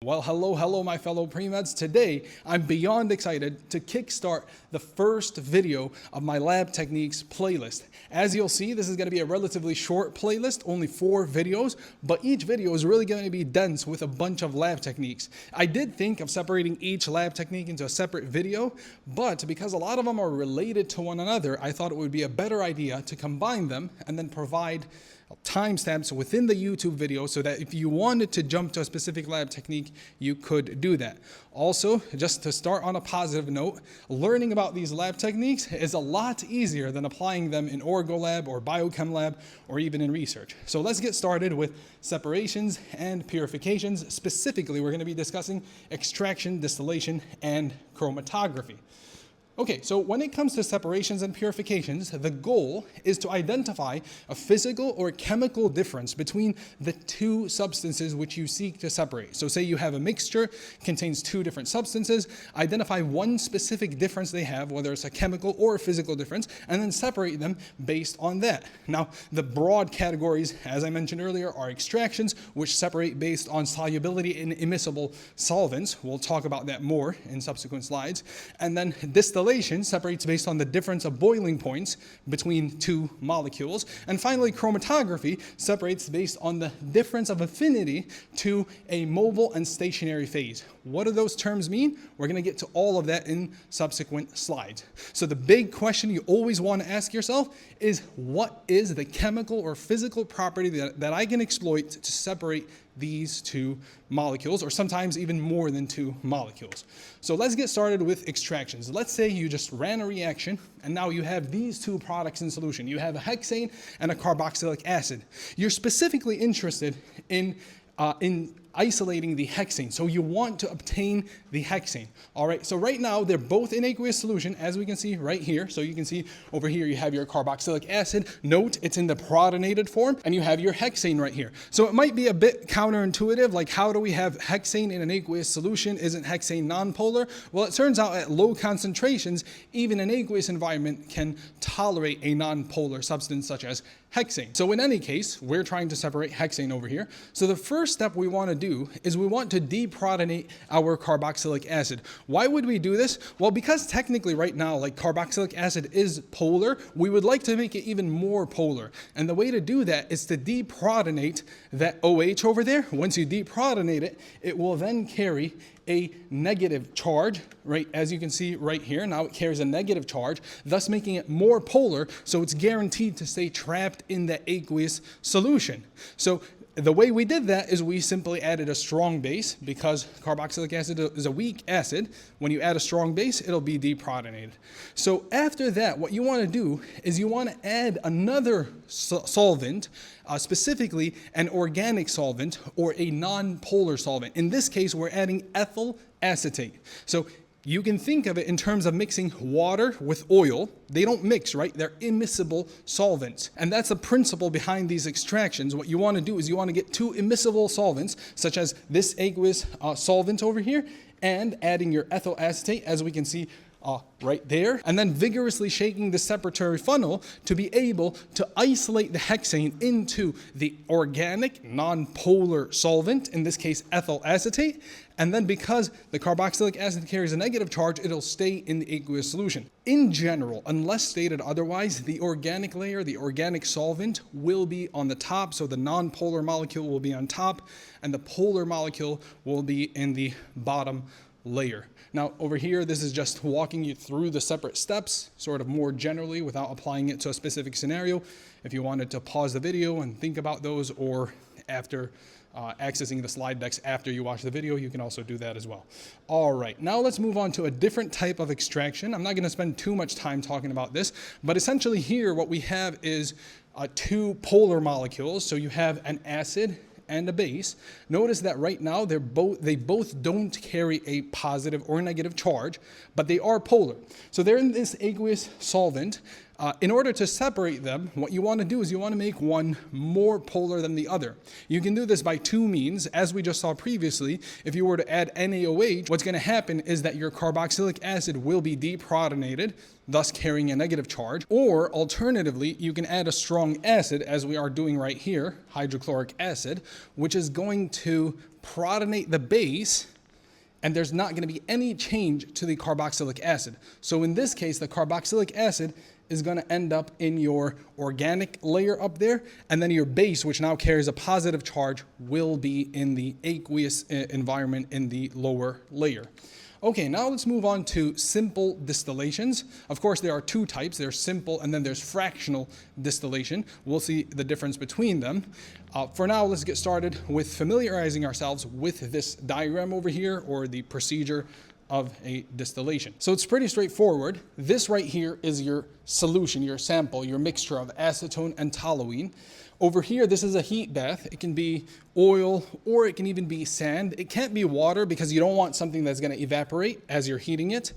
Well, hello, my fellow pre-meds. Today, I'm beyond excited to kickstart the first video of my lab techniques playlist. As you'll see, this is going to be a relatively short playlist, only 4 videos, but each video is really going to be dense with a bunch of lab techniques. I did think of separating each lab technique into a separate video, but because a lot of them are related to one another, I thought it would be a better idea to combine them and then provide timestamps within the YouTube video so that if you wanted to jump to a specific lab technique, you could do that. Also, just to start on a positive note, learning about these lab techniques is a lot easier than applying them in Orgo lab or biochem lab or even in research. So let's get started with separations and purifications. Specifically, we're going to be discussing extraction, distillation, and chromatography. Okay, so when it comes to separations and purifications, the goal is to identify a physical or chemical difference between the two substances which you seek to separate. So say you have a mixture, contains 2 different substances, identify one specific difference they have, whether it's a chemical or a physical difference, and then separate them based on that. Now, the broad categories, as I mentioned earlier, are extractions, which separate based on solubility in immiscible solvents. We'll talk about that more in subsequent slides. And then distillation separates based on the difference of boiling points between 2 molecules. And finally, chromatography separates based on the difference of affinity to a mobile and stationary phase. What do those terms mean? We're going to get to all of that in subsequent slides. So the big question you always want to ask yourself is, what is the chemical or physical property that I can exploit to separate these 2 molecules, or sometimes even more than 2 molecules. So let's get started with extractions. Let's say you just ran a reaction and now you have these 2 products in solution. You have a hexane and a carboxylic acid. You're specifically interested in isolating the hexane. So you want to obtain the hexane. All right, so right now they're both in aqueous solution, as we can see right here. So you can see over here you have your carboxylic acid. Note it's in the protonated form, and you have your hexane right here. So it might be a bit counterintuitive, like how do we have hexane in an aqueous solution? Isn't hexane nonpolar? Well, it turns out at low concentrations, even an aqueous environment can tolerate a nonpolar substance such as hexane. So in any case, we're trying to separate hexane over here. So the first step we want to do is we want to deprotonate our carboxylic acid. Why would we do this? Well, because technically right now, like carboxylic acid is polar, we would like to make it even more polar. And the way to do that is to deprotonate that OH over there. Once you deprotonate it, it will then carry a negative charge, right? As you can see right here, now it carries a negative charge, thus making it more polar, so it's guaranteed to stay trapped in the aqueous solution. So the way we did that is we simply added a strong base, because carboxylic acid is a weak acid. When you add a strong base, it'll be deprotonated. So after that, what you want to do is you want to add another solvent, specifically an organic solvent or a non-polar solvent. In this case, we're adding ethyl acetate. So you can think of it in terms of mixing water with oil. They don't mix, right? They're immiscible solvents. And that's the principle behind these extractions. What you want to do is you want to get 2 immiscible solvents, such as this aqueous solvent over here, and adding your ethyl acetate, as we can see right there, and then vigorously shaking the separatory funnel to be able to isolate the hexane into the organic non-polar solvent, in this case ethyl acetate. And then because the carboxylic acid carries a negative charge, it'll stay in the aqueous solution. In general, unless stated otherwise, the organic layer, the organic solvent, will be on the top. So the non-polar molecule will be on top, and the polar molecule will be in the bottom layer. Now over here, this is just walking you through the separate steps, sort of more generally without applying it to a specific scenario. If you wanted to pause the video and think about those, or after accessing the slide decks after you watch the video, you can also do that as well. All right, now let's move on to a different type of extraction. I'm not going to spend too much time talking about this, but essentially here what we have is 2 polar molecules. So you have an acid and a base. Notice that right now they both don't carry a positive or negative charge, but they are polar. So they're in this aqueous solvent. In order to separate them, what you want to do is you want to make one more polar than the other. You can do this by 2 means. As we just saw previously, if you were to add NaOH, what's going to happen is that your carboxylic acid will be deprotonated, thus carrying a negative charge. Or alternatively, you can add a strong acid, as we are doing right here, hydrochloric acid, which is going to protonate the base, and there's not going to be any change to the carboxylic acid. So in this case, the carboxylic acid is going to end up in your organic layer up there, and then your base, which now carries a positive charge, will be in the aqueous environment in the lower layer. Okay, now let's move on to simple distillations. Of course, there are two types. There's simple and then there's fractional distillation. We'll see the difference between them. For now, let's get started with familiarizing ourselves with this diagram over here, or the procedure of a distillation. So it's pretty straightforward. This right here is your solution, your sample, your mixture of acetone and toluene. Over here, this is a heat bath. It can be oil or it can even be sand. It can't be water because you don't want something that's going to evaporate as you're heating it.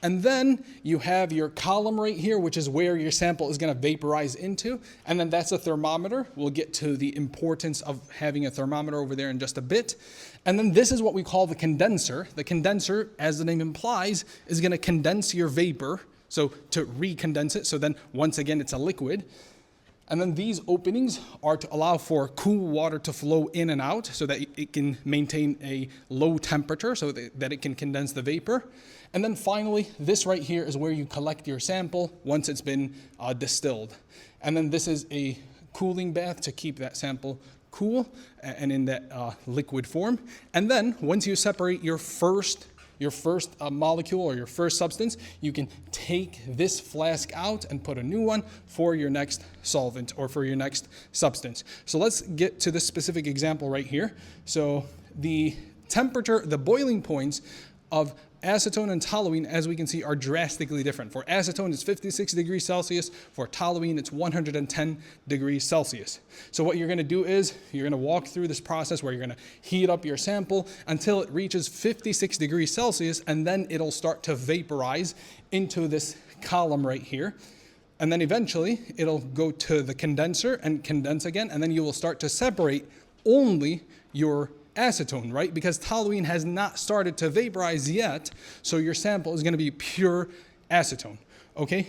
And then you have your column right here, which is where your sample is going to vaporize into. And then that's a thermometer. We'll get to the importance of having a thermometer over there in just a bit. And then this is what we call the condenser. The condenser, as the name implies, is going to condense your vapor. So to recondense it. So then once again, it's a liquid. And then these openings are to allow for cool water to flow in and out so that it can maintain a low temperature so that it can condense the vapor. And then finally, this right here is where you collect your sample once it's been distilled. And then this is a cooling bath to keep that sample cool and in that liquid form. And then once you separate your first molecule or your first substance, you can take this flask out and put a new one for your next solvent or for your next substance. So let's get to this specific example right here. So the temperature, the boiling points of acetone and toluene, as we can see, are drastically different. For acetone, it's 56 degrees Celsius. For toluene, it's 110 degrees Celsius. So what you're going to do is you're going to walk through this process where you're going to heat up your sample until it reaches 56 degrees Celsius, and then it'll start to vaporize into this column right here. And then eventually, it'll go to the condenser and condense again, and then you will start to separate only your acetone, right? Because toluene has not started to vaporize yet, so your sample is going to be pure acetone, okay?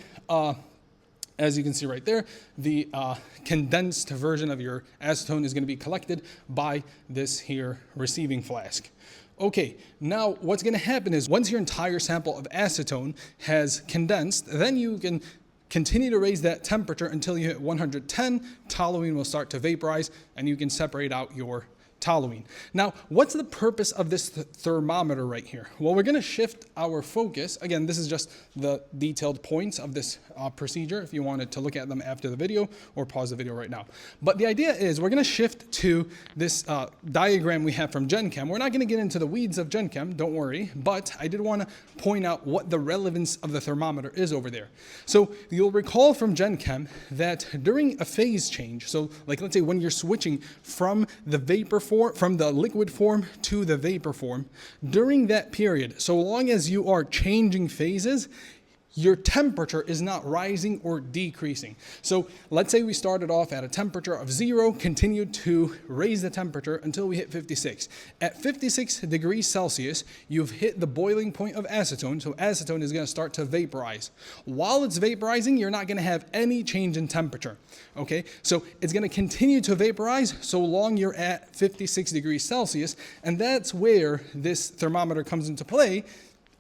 As you can see right there, the condensed version of your acetone is going to be collected by this here receiving flask. Okay, now what's going to happen is once your entire sample of acetone has condensed, then you can continue to raise that temperature until you hit 110. Toluene will start to vaporize, and you can separate out your toluene. Now, what's the purpose of this thermometer right here? Well, we're going to shift our focus. Again, this is just the detailed points of this procedure if you wanted to look at them after the video, or pause the video right now. But the idea is we're going to shift to this diagram we have from Gen Chem. We're not going to get into the weeds of Gen Chem, don't worry, but I did want to point out what the relevance of the thermometer is over there. So you'll recall from Gen Chem that during a phase change, so like let's say when you're switching from the vapor form, from the liquid form to the vapor form, during that period, so long as you are changing phases, your temperature is not rising or decreasing. So let's say we started off at a temperature of 0, continued to raise the temperature until we hit 56. At 56 degrees Celsius, you've hit the boiling point of acetone, so acetone is going to start to vaporize. While it's vaporizing, you're not going to have any change in temperature, okay? So it's going to continue to vaporize so long you're at 56 degrees Celsius, and that's where this thermometer comes into play.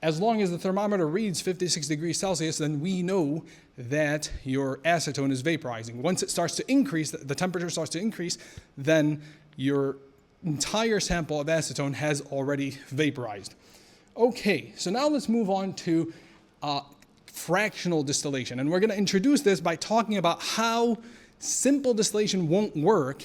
As long as the thermometer reads 56 degrees Celsius, then we know that your acetone is vaporizing. Once it starts to increase, the temperature starts to increase, then your entire sample of acetone has already vaporized. Okay, so now let's move on to fractional distillation. And we're going to introduce this by talking about how simple distillation won't work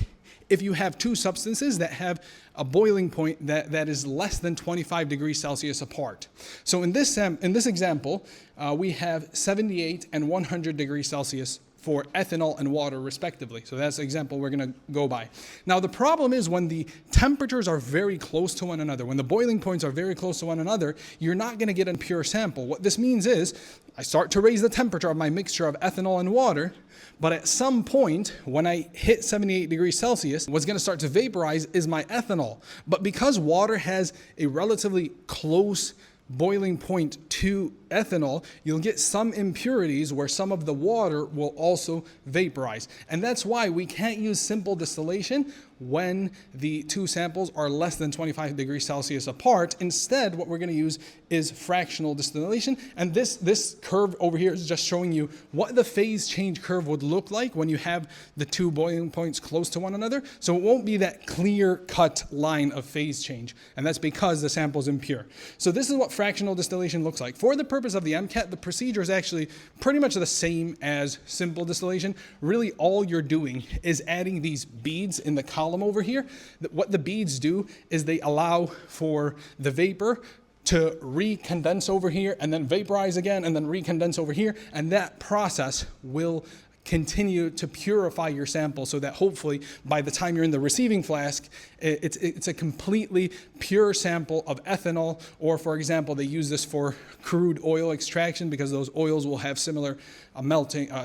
if you have two substances that have a boiling point that is less than 25 degrees Celsius apart. So in this example, we have 78 and 100 degrees Celsius for ethanol and water respectively. So that's the example we're going to go by. Now the problem is when the temperatures are very close to one another, when the boiling points are very close to one another, you're not going to get a pure sample. What this means is I start to raise the temperature of my mixture of ethanol and water, but at some point, when I hit 78 degrees Celsius, what's going to start to vaporize is my ethanol. But because water has a relatively close boiling point to ethanol, you'll get some impurities where some of the water will also vaporize. And that's why we can't use simple distillation when the two samples are less than 25 degrees Celsius apart. Instead, what we're going to use is fractional distillation. And this curve over here is just showing you what the phase change curve would look like when you have the two boiling points close to one another. So it won't be that clear-cut line of phase change, and that's because the sample is impure. So this is what fractional distillation looks like. For the purpose of the MCAT, the procedure is actually pretty much the same as simple distillation. Really, all you're doing is adding these beads in the column over here. What the beads do is they allow for the vapor to recondense over here and then vaporize again and then recondense over here, and that process will continue to purify your sample so that hopefully by the time you're in the receiving flask, it's a completely pure sample of ethanol, or for example, they use this for crude oil extraction because those oils will have similar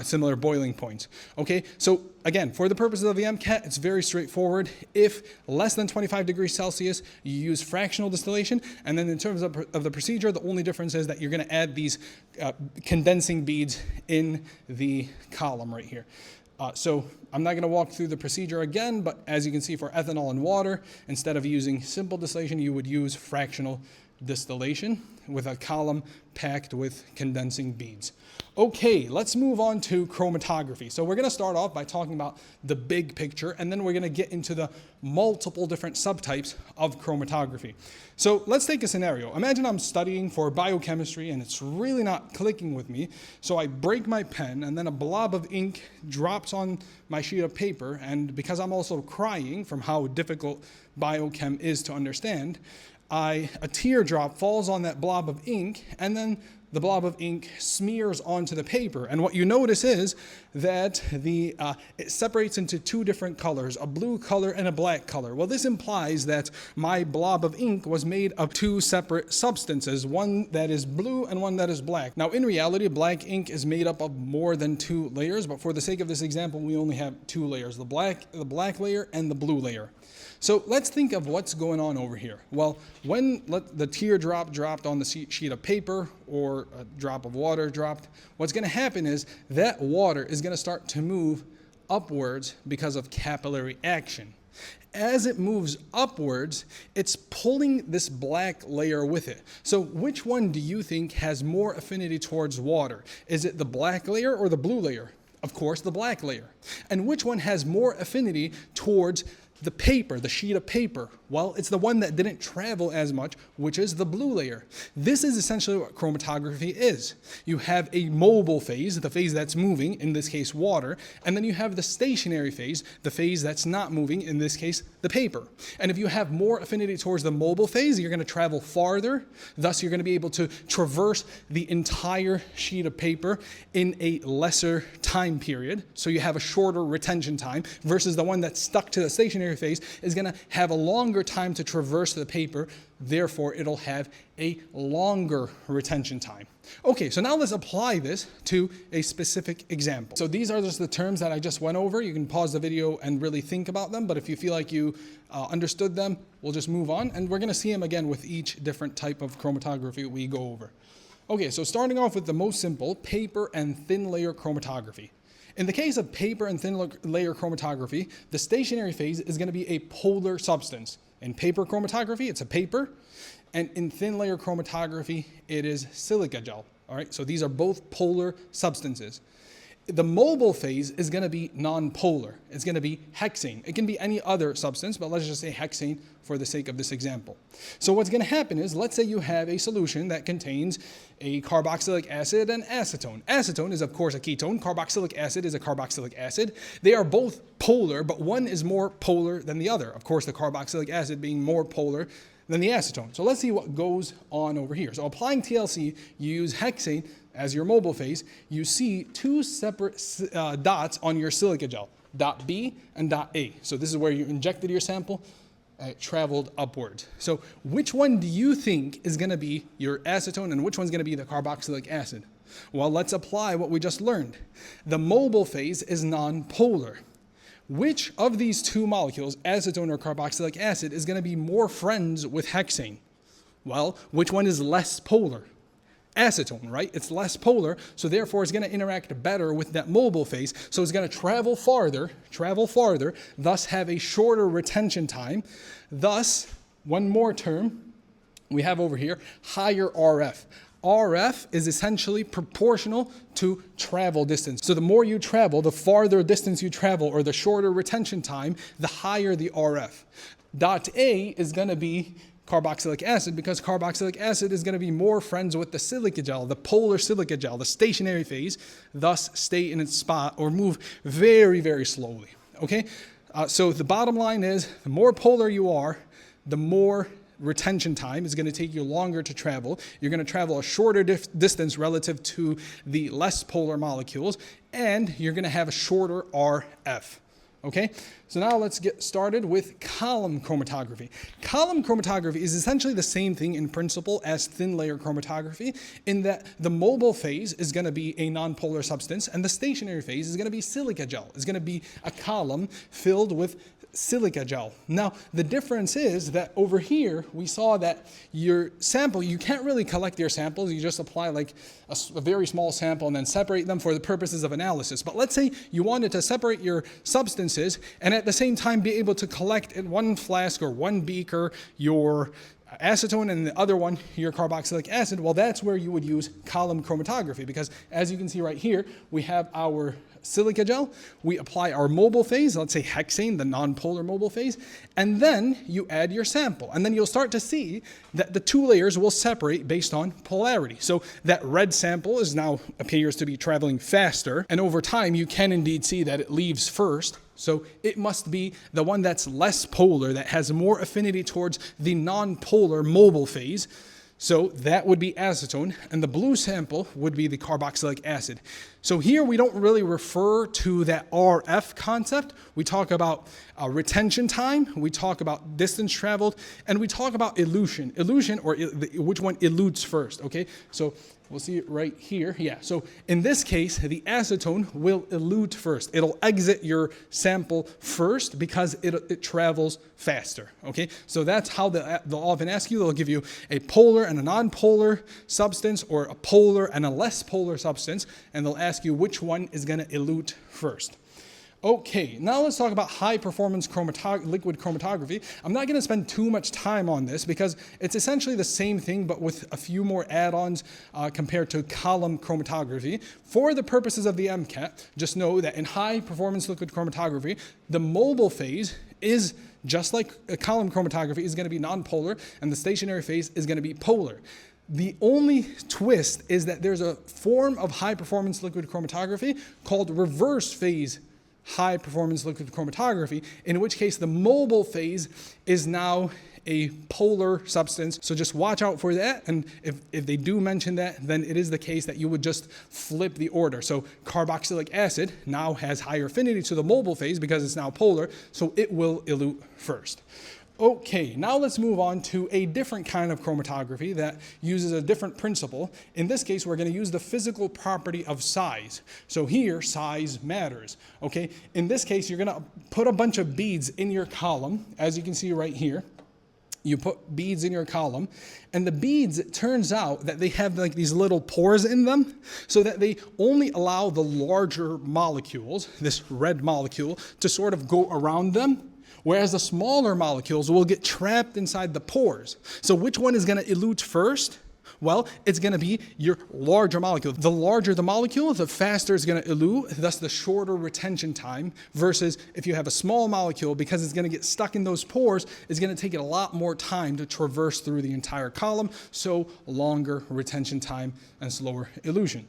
similar boiling points. Okay, so again, for the purposes of the MCAT, it's very straightforward. If less than 25 degrees Celsius, you use fractional distillation, and then in terms of the procedure, the only difference is that you're going to add these condensing beads in the column right here. So I'm not going to walk through the procedure again, but as you can see for ethanol and water, instead of using simple distillation, you would use fractional distillation with a column packed with condensing beads. Okay, let's move on to chromatography. So we're going to start off by talking about the big picture, and then we're going to get into the multiple different subtypes of chromatography. So let's take a scenario. Imagine I'm studying for biochemistry and it's really not clicking with me. So I break my pen and then a blob of ink drops on my sheet of paper, and because I'm also crying from how difficult biochem is to understand, a teardrop falls on that blob of ink, and then the blob of ink smears onto the paper. And what you notice is that it separates into two different colors, a blue color and a black color. Well, this implies that my blob of ink was made of two separate substances, one that is blue and one that is black. Now, in reality, black ink is made up of more than two layers, but for the sake of this example, we only have two layers, the black layer and the blue layer. So let's think of what's going on over here. Well, when the teardrop dropped on the sheet of paper or a drop of water dropped, what's going to happen is that water is going to start to move upwards because of capillary action. As it moves upwards, it's pulling this black layer with it. So which one do you think has more affinity towards water? Is it the black layer or the blue layer? Of course, the black layer. And which one has more affinity towards the paper, the sheet of paper? Well, it's the one that didn't travel as much, which is the blue layer. This is essentially what chromatography is. You have a mobile phase, the phase that's moving, in this case water, and then you have the stationary phase, the phase that's not moving, in this case the paper. And if you have more affinity towards the mobile phase, you're going to travel farther, thus you're going to be able to traverse the entire sheet of paper in a lesser time period, so you have a shorter retention time, versus the one that's stuck to the stationary phase is going to have a longer time to traverse the paper, therefore it'll have a longer retention time. Okay, so now let's apply this to a specific example. So these are just the terms that I just went over. You can pause the video and really think about them, but if you feel like you understood them, we'll just move on, and we're going to see them again with each different type of chromatography we go over. Okay, so starting off with the most simple, paper and thin layer chromatography. In the case of paper and thin layer chromatography, the stationary phase is going to be a polar substance. In paper chromatography, it's a paper, and in thin layer chromatography, it is silica gel. All right, so these are both polar substances. The mobile phase is going to be non-polar. It's going to be hexane. It can be any other substance, but let's just say hexane for the sake of this example. So what's going to happen is, let's say you have a solution that contains a carboxylic acid and acetone. Acetone is, of course, a ketone. Carboxylic acid is a carboxylic acid. They are both polar, but one is more polar than the other. Of course, the carboxylic acid being more polar than the acetone. So let's see what goes on over here. So applying TLC, you use hexane as your mobile phase. You see two separate dots on your silica gel, dot B and dot A. So this is where you injected your sample, and it traveled upwards. So which one do you think is going to be your acetone and which one's going to be the carboxylic acid? Well, let's apply what we just learned. The mobile phase is non-polar. Which of these two molecules, acetone or carboxylic acid, is going to be more friends with hexane? Well, which one is less polar? acetone, right? It's less polar, so therefore it's going to interact better with that mobile phase. So it's going to travel farther, thus have a shorter retention time. Thus, one more term we have over here, higher RF. RF is essentially proportional to travel distance. So the more you travel, the farther distance you travel, or the shorter retention time, the higher the RF. Dot A is going to be carboxylic acid, because carboxylic acid is going to be more friends with the silica gel, the polar silica gel, the stationary phase, thus stay in its spot or move very, very slowly. Okay? So the bottom line is, the more polar you are, the more retention time is going to take you longer to travel. You're going to travel a shorter distance relative to the less polar molecules, and you're going to have a shorter RF. Okay, so now let's get started with column chromatography. Column chromatography is essentially the same thing in principle as thin layer chromatography, in that the mobile phase is going to be a nonpolar substance, and the stationary phase is going to be silica gel. It's going to be a column filled with silica gel. Now, the difference is that over here, we saw that your sample, you can't really collect your samples. You just apply like a very small sample and then separate them for the purposes of analysis. But let's say you wanted to separate your substances and at the same time be able to collect in one flask or one beaker your acetone and the other one your carboxylic acid. Well, that's where you would use column chromatography, because as you can see right here, we have our silica gel, we apply our mobile phase, let's say hexane, the nonpolar mobile phase, and then you add your sample. And then you'll start to see that the two layers will separate based on polarity. So that red sample is now appears to be traveling faster, and over time you can indeed see that it leaves first. So it must be the one that's less polar, that has more affinity towards the nonpolar mobile phase. So that would be acetone, and the blue sample would be the carboxylic acid. So here we don't really refer to that RF concept. We talk about retention time, we talk about distance traveled, and we talk about elution. Elution, or which one elutes first, okay? So we'll see it right here. Yeah, so in this case, the acetone will elute first. It'll exit your sample first because it travels faster, okay? So that's how they'll often ask you. They'll give you a polar and a non-polar substance, or a polar and a less polar substance, and they'll ask you which one is going to elute first. Okay, now let's talk about high performance liquid chromatography. I'm not going to spend too much time on this because it's essentially the same thing but with a few more add-ons compared to column chromatography. For the purposes of the MCAT, just know that in high performance liquid chromatography, the mobile phase is just like a column chromatography is going to be nonpolar, and the stationary phase is going to be polar. The only twist is that there's a form of high performance liquid chromatography called reverse phase high performance liquid chromatography, in which case the mobile phase is now a polar substance. So just watch out for that, and if they do mention that, then it is the case that you would just flip the order. So carboxylic acid now has higher affinity to the mobile phase because it's now polar, so it will elute first. Okay, now let's move on to a different kind of chromatography that uses a different principle. In this case, we're going to use the physical property of size. So here, size matters. Okay, in this case, you're going to put a bunch of beads in your column, as you can see right here. You put beads in your column, and the beads, it turns out that they have like these little pores in them, so that they only allow the larger molecules, this red molecule, to sort of go around them, whereas the smaller molecules will get trapped inside the pores. So which one is going to elute first? Well, it's going to be your larger molecule. The larger the molecule, the faster it's going to elute, thus the shorter retention time, versus if you have a small molecule, because it's going to get stuck in those pores, it's going to take it a lot more time to traverse through the entire column, so longer retention time and slower elution.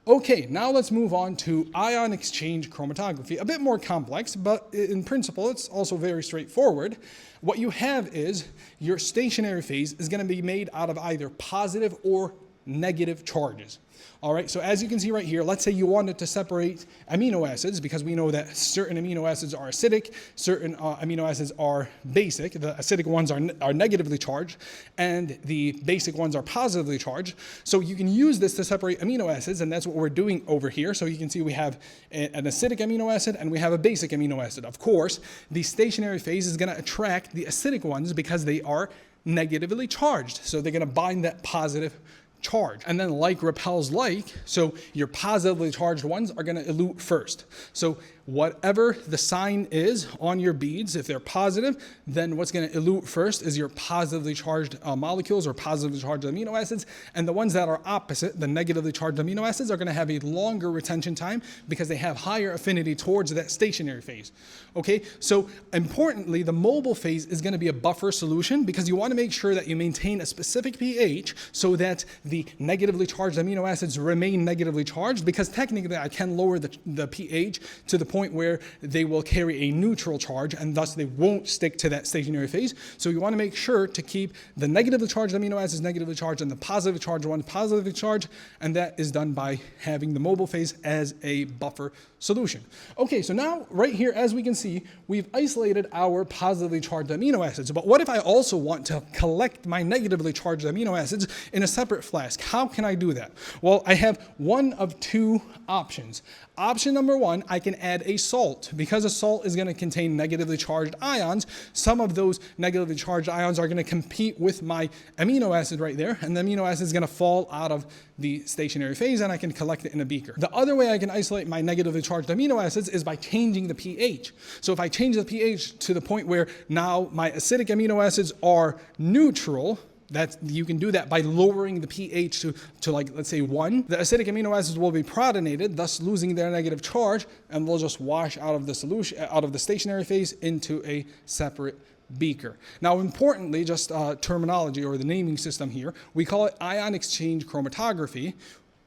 Okay, now let's move on to ion exchange chromatography. A bit more complex, but in principle, it's also very straightforward. What you have is your stationary phase is going to be made out of either positive or negative charges. All right, so as you can see right here, let's say you wanted to separate amino acids, because we know that certain amino acids are acidic, certain amino acids are basic. The acidic ones are negatively charged, and the basic ones are positively charged. So you can use this to separate amino acids, and that's what we're doing over here. So you can see we have an acidic amino acid, and we have a basic amino acid. Of course, the stationary phase is going to attract the acidic ones because they are negatively charged. So they're going to bind that positive charge. And then like repels like, so your positively charged ones are going to elute first. So whatever the sign is on your beads, if they're positive, then what's going to elute first is your positively charged molecules or positively charged amino acids. And the ones that are opposite, the negatively charged amino acids, are going to have a longer retention time because they have higher affinity towards that stationary phase. Okay, so importantly, the mobile phase is going to be a buffer solution because you want to make sure that you maintain a specific pH so that the negatively charged amino acids remain negatively charged, because technically I can lower the pH to the point where they will carry a neutral charge and thus they won't stick to that stationary phase. So you want to make sure to keep the negatively charged amino acids negatively charged and the positively charged ones positively charged, and that is done by having the mobile phase as a buffer solution. Okay, so now right here, as we can see, we've isolated our positively charged amino acids. But what if I also want to collect my negatively charged amino acids in a separate flask? How can I do that? Well, I have one of two options. Option number one, I can add a salt. Because a salt is going to contain negatively charged ions, some of those negatively charged ions are going to compete with my amino acid right there, and the amino acid is going to fall out of the stationary phase and I can collect it in a beaker. The other way I can isolate my negatively charged amino acids is by changing the pH. So if I change the pH to the point where now my acidic amino acids are neutral, that you can do that by lowering the pH to like, let's say 1. The acidic amino acids will be protonated, thus losing their negative charge, and they'll just wash out of the solution, out of the stationary phase into a separate beaker. Now, importantly, just terminology or the naming system here, we call it ion exchange chromatography.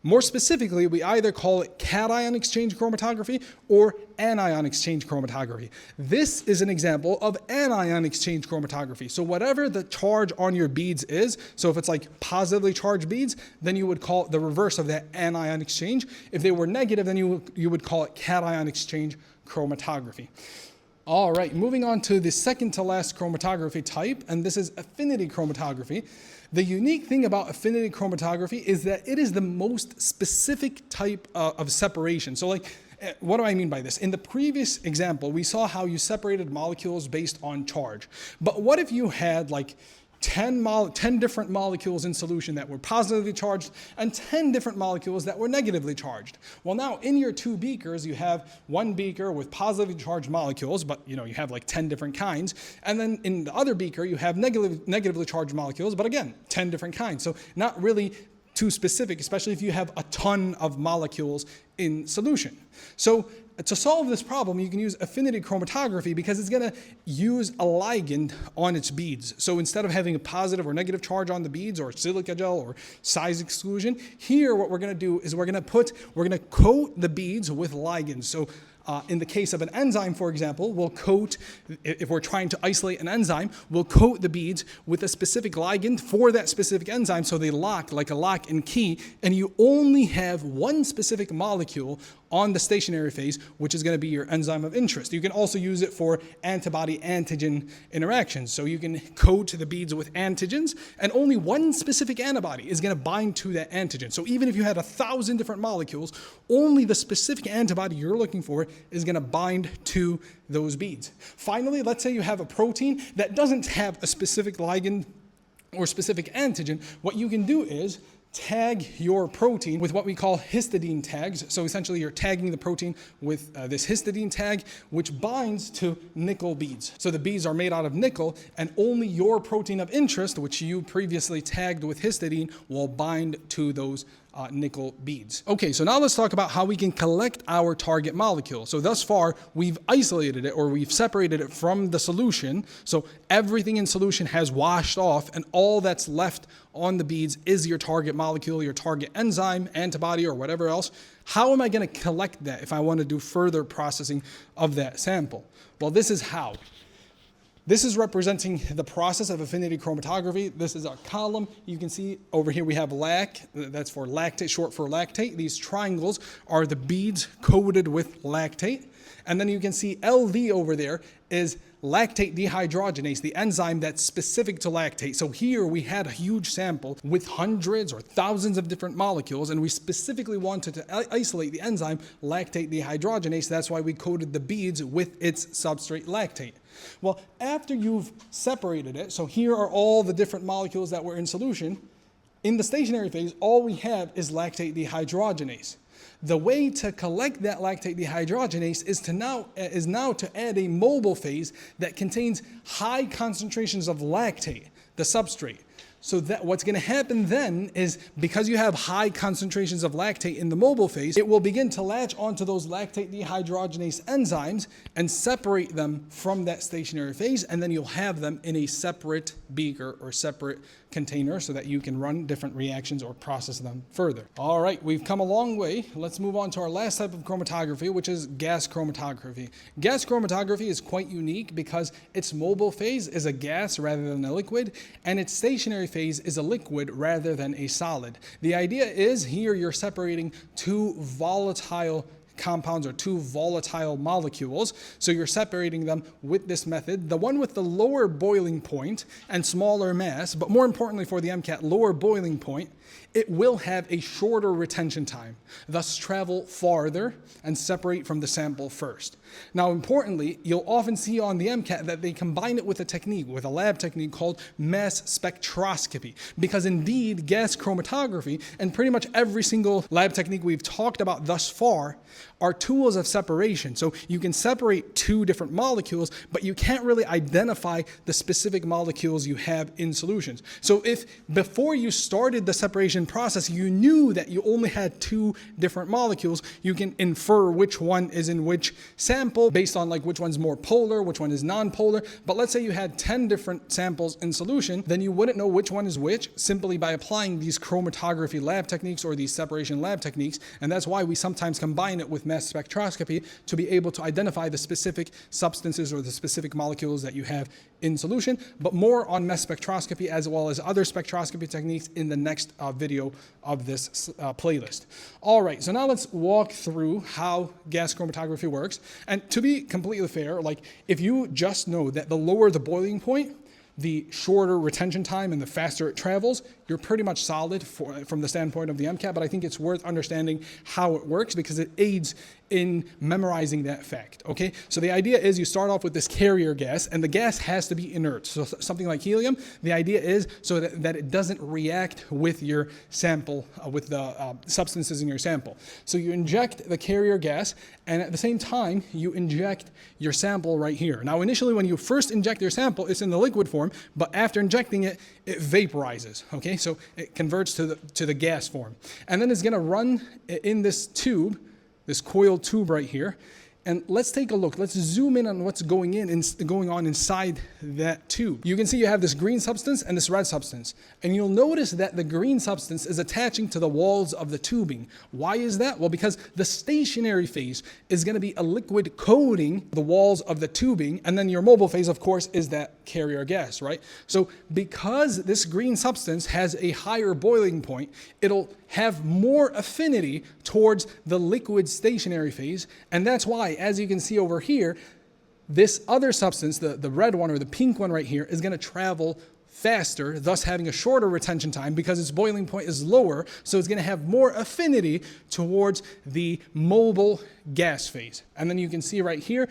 More specifically, we either call it cation exchange chromatography or anion exchange chromatography. This is an example of anion exchange chromatography. So whatever the charge on your beads is, so if it's like positively charged beads, then you would call it the reverse of that anion exchange. If they were negative, then you would call it cation exchange chromatography. All right, moving on to the second to last chromatography type, and this is affinity chromatography. The unique thing about affinity chromatography is that it is the most specific type of separation. So like, what do I mean by this? In the previous example, we saw how you separated molecules based on charge. But what if you had like 10 different molecules in solution that were positively charged and 10 different molecules that were negatively charged? Well, now in your two beakers, you have one beaker with positively charged molecules, but you have like 10 different kinds. And then in the other beaker, you have negatively charged molecules, but again, 10 different kinds. So not really too specific, especially if you have a ton of molecules in solution. So to solve this problem, you can use affinity chromatography because it's going to use a ligand on its beads. So instead of having a positive or negative charge on the beads or silica gel or size exclusion, here what we're going to do is we're going to coat the beads with ligands. So in the case of an enzyme, for example, we'll coat, if we're trying to isolate an enzyme, we'll coat the beads with a specific ligand for that specific enzyme so they lock like a lock and key, and you only have one specific molecule on the stationary phase, which is going to be your enzyme of interest. You can also use it for antibody-antigen interactions. So you can coat the beads with antigens, and only one specific antibody is going to bind to that antigen. So even if you had 1,000 different molecules, only the specific antibody you're looking for is going to bind to those beads. Finally, let's say you have a protein that doesn't have a specific ligand or specific antigen. What you can do is tag your protein with what we call histidine tags. So essentially you're tagging the protein with this histidine tag, which binds to nickel beads. So the beads are made out of nickel, and only your protein of interest, which you previously tagged with histidine, will bind to those nickel beads. Okay, so now let's talk about how we can collect our target molecule. So thus far, we've isolated it, or we've separated it from the solution. So everything in solution has washed off, and all that's left on the beads is your target molecule, your target enzyme, antibody, or whatever else. How am I going to collect that if I want to do further processing of that sample? Well, this is how. This is representing the process of affinity chromatography. This is our column. You can see over here we have lac, that's for lactate, short for lactate. These triangles are the beads coated with lactate. And then you can see LV over there is lactate dehydrogenase, the enzyme that's specific to lactate. So here we had a huge sample with hundreds or thousands of different molecules, and we specifically wanted to isolate the enzyme lactate dehydrogenase. That's why we coated the beads with its substrate lactate. Well, after you've separated it, so here are all the different molecules that were in solution, In the stationary phase, all we have is lactate dehydrogenase. The way to collect that lactate dehydrogenase is now to add a mobile phase that contains high concentrations of lactate, the substrate. So that what's going to happen then is, because you have high concentrations of lactate in the mobile phase, it will begin to latch onto those lactate dehydrogenase enzymes and separate them from that stationary phase, and then you'll have them in a separate beaker or separate container so that you can run different reactions or process them further. All right, we've come a long way. Let's move on to our last type of chromatography, which is gas chromatography. Gas chromatography is quite unique because its mobile phase is a gas rather than a liquid, and its stationary phase is a liquid rather than a solid. The idea is here you're separating two volatile compounds or two volatile molecules. So you're separating them with this method. The one with the lower boiling point and smaller mass, but more importantly for the MCAT, lower boiling point, it will have a shorter retention time, thus travel farther and separate from the sample first. Now, importantly, you'll often see on the MCAT that they combine it with a technique, with a lab technique called mass spectroscopy, because indeed gas chromatography and pretty much every single lab technique we've talked about thus far are tools of separation. So you can separate two different molecules, but you can't really identify the specific molecules you have in solutions. So if before you started the separation process, you knew that you only had two different molecules, you can infer which one is in which sample based on like which one's more polar, which one is non-polar. But let's say you had 10 different samples in solution, then you wouldn't know which one is which simply by applying these chromatography lab techniques or these separation lab techniques. And that's why we sometimes combine it with mass spectroscopy to be able to identify the specific substances or the specific molecules that you have in solution, but more on mass spectroscopy as well as other spectroscopy techniques in the next video of this playlist. All right, so now let's walk through how gas chromatography works. And to be completely fair, like if you just know that the lower the boiling point, the shorter retention time and the faster it travels, you're pretty much solid from the standpoint of the MCAT, but I think it's worth understanding how it works because it aids in memorizing that fact, okay? So the idea is you start off with this carrier gas, and the gas has to be inert. So something like helium, the idea is so that it doesn't react with your sample, with the substances in your sample. So you inject the carrier gas, and at the same time, you inject your sample right here. Now, initially, when you first inject your sample, it's in the liquid form, but after injecting it, it vaporizes, okay? So it converts to the gas form. And then it's gonna run in this tube, this coiled tube right here. And let's take a look. Let's zoom in on what's going on inside that tube. You can see you have this green substance and this red substance. And you'll notice that the green substance is attaching to the walls of the tubing. Why is that? Well, because the stationary phase is going to be a liquid coating the walls of the tubing. And then your mobile phase, of course, is that carrier gas, right? So because this green substance has a higher boiling point, it'll have more affinity towards the liquid stationary phase. And that's why, as you can see over here, this other substance, the red one or the pink one right here, is going to travel faster, thus having a shorter retention time because its boiling point is lower, so it's going to have more affinity towards the mobile gas phase. And then you can see right here,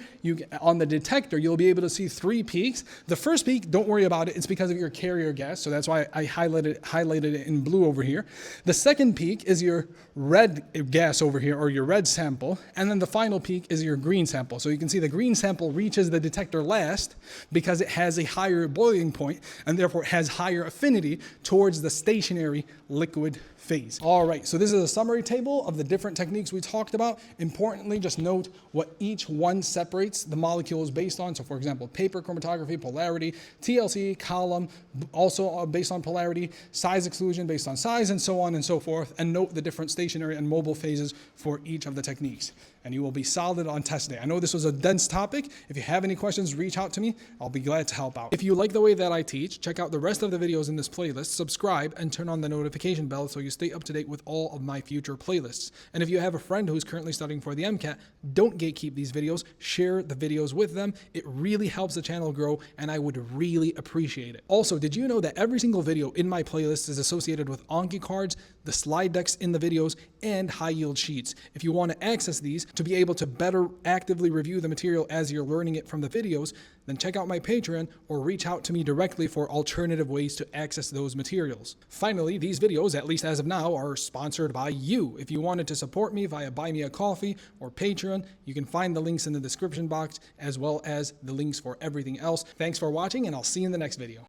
on the detector, you'll be able to see 3 peaks. The first peak, don't worry about it, it's because of your carrier gas, so that's why I highlighted it in blue over here. The second peak is your red gas over here, or your red sample, and then the final peak is your green sample. So you can see the green sample reaches the detector last because it has a higher boiling point, and therefore it has higher affinity towards the stationary liquid phase. All right, so this is a summary table of the different techniques we talked about. Importantly, just note what each one separates the molecules based on. So for example, paper chromatography, polarity, TLC, column, also based on polarity, size exclusion based on size, and so on and so forth. And note the different stationary and mobile phases for each of the techniques. And you will be solid on test day. I know this was a dense topic. If you have any questions, reach out to me. I'll be glad to help out. If you like the way that I teach, check out the rest of the videos in this playlist, subscribe, and turn on the notification bell so you stay up to date with all of my future playlists. And if you have a friend who's currently studying for the MCAT, don't gatekeep these videos. Share the videos with them. It really helps the channel grow, and I would really appreciate it. Also, did you know that every single video in my playlist is associated with Anki cards, the slide decks in the videos, and high yield sheets? If you want to access these, to be able to better actively review the material as you're learning it from the videos, then check out my Patreon or reach out to me directly for alternative ways to access those materials. Finally, these videos, at least as of now, are sponsored by you. If you wanted to support me via Buy Me a Coffee or Patreon, you can find the links in the description box as well as the links for everything else. Thanks for watching, and I'll see you in the next video.